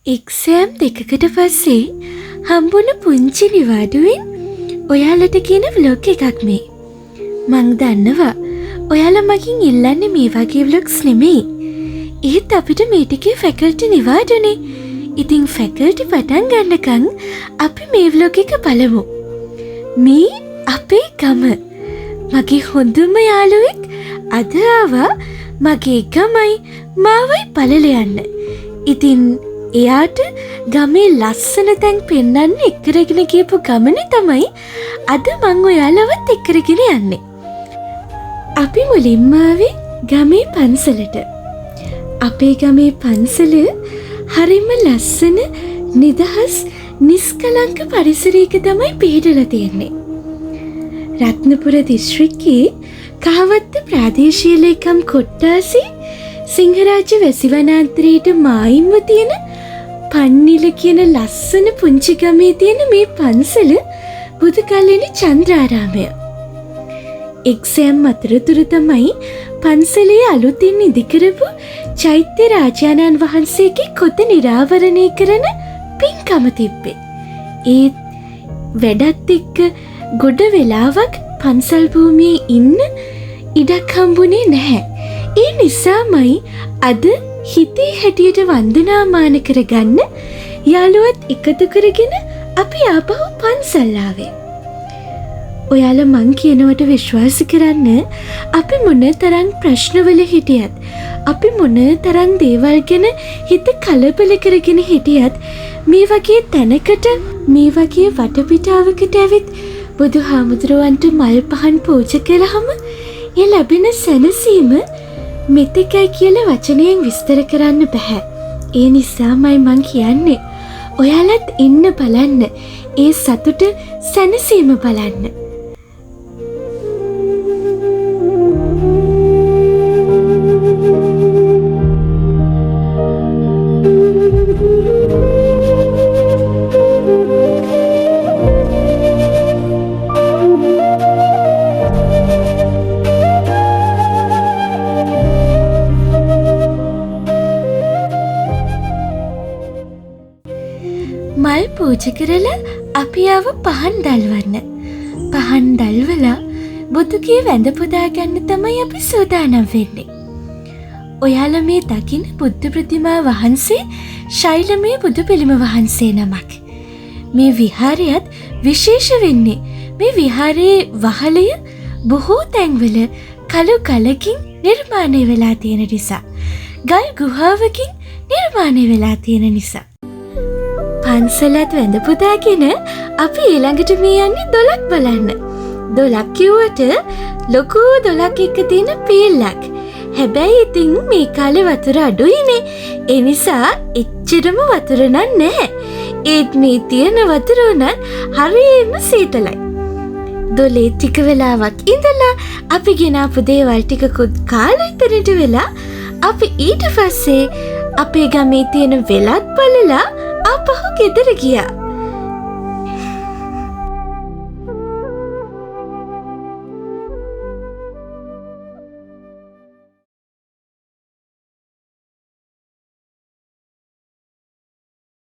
Exam දෙකකට පස්සේ හම්බුණ පුංචි නිවාඩුවෙන් ඔයාලට කියන ව්ලොග් එකක් මේ. මං දන්නවා ඔයාලා මගෙන් ඉල්ලන්නේ මේ වගේ ව්ලොග්ස් නෙමෙයි. ඒත් අපිට මේ ටිකේ ෆැකල්ටි නිවාඩුනේ. ඉතින් ෆැකල්ටි පටන් ගන්නකම් අපි මේ ව්ලොග් එක බලමු. මේ අපේ ගම. මගේ හොඳම යාළුවෙක් අද ආවා මගේ ගමයි මාවයි බලල යන්න. ඉතින් එයාට ගමේ ලස්සන තැන් පෙන්වන්න එක්කරගෙන ගියපු ගමනේ තමයි අද මං ඔයාලවත් එක්කරගෙන යන්නේ. අපි මුලින්ම ආවේ ගමේ පන්සලට. අපේ ගමේ පන්සල හරිම ලස්සන නිදහස් නිස්කලංක පරිසරයක තමයි පිහිටලා තියෙන්නේ. රත්නපුර දිස්ත්‍රික්කයේ කහවත්ත ප්‍රාදේශීය ලේකම් කොට්ටාසේ සිංහරාජ්‍ය වැසි වනාන්තරයට මායිම්ව තියෙන පන්නිල කියන ලස්සන පුංචි ගමේ තියෙන මේ පන්සල බුදුකල්ලෙන චන්ද්‍රාරාමය. එක්සෑම් අතරතුර තමයි පන්සලේ අලුතින් ඉදිකරපු චෛත්‍ය රාජානන් වහන්සේගේ කොත නිරාවරණය කරන පින්කම තිබ්බේ. ඒත් වැඩත් එක්ක ගොඩ වෙලාවක් පන්සල් භූමියේ ඉන්න ඉඩක් හම්බුනේ නැහැ. ඒ නිසාමයි අද හිතේ හැටියට වන්දනාමාන කරගන්න යාළුවත් එකතු කරගෙන අපි ආපහු පන්සල් ආවේ. ඔයාලා මං කියනවට විශ්වාස කරන්න අපි මොන තරම් ප්‍රශ්නවල හිටියත් අපි මොන තරම් දේවල් ගැන හිත කලබල කරගෙන හිටියත් මේ වගේ තැනකට මේ වගේ වටපිටාවකට ඇවිත් බුදුහාමුදුරුවන්ට මල් පහන් පූජා කළාම ඒ ලැබෙන සැනසීම මෙතෙකයි කියලා වචනයෙන් විස්තර කරන්න බෑ. ඒ නිසාමයි මං කියන්නේ ඔයාලත් ඉන්න බලන්න, ඒ සතුට සැනසීම බලන්න. මල් පූජ කරලා අපි ආව පහන් දල්වන්න. පහන් දල්වලා බුදුගේ වැඳ පුදා ගන්න තමයි අපි සූදානම් වෙන්නේ. ඔයාලා මේ දකින බුද්ධ ප්‍රතිමා වහන්සේ ශෛලමය බුදු පිළිම වහන්සේ නමක්. මේ විහාරයත් විශේෂ වෙන්නේ මේ විහාරයේ වහලය බොහෝ තැන්වල කළු ගලකින් නිර්මාණය වෙලා තියෙන නිසා. ගල් ගුහාවකින් නිර්මාණය වෙලා තියෙන නිසා. පන්සලත් වැඳ පුදාගෙන අපි ඊළඟට මේ යන්නේ දොලක් බලන්න. දොලක් කිව්වට ලොකු දොලක් එක්ක තියෙන පීල්ලක්. හැබැයි ඉතින් මේ කාලේ වතුර අඩුයිනේ. ඒ නිසා එච්චරම වතුර නැහැ. ඒත් මේ තියෙන වතුර උනත් හරියම සීතලයි. දොලේ ටික වෙලාවක් ඉඳලා අපි ගෙනාපු දේවල් ටිකකුත් කාලා ඉතරට වෙලා අපි ඊට පස්සේ අපේ ගමේ තියෙන වෙලත් බලලා ආපහු ගෙදර ගියා.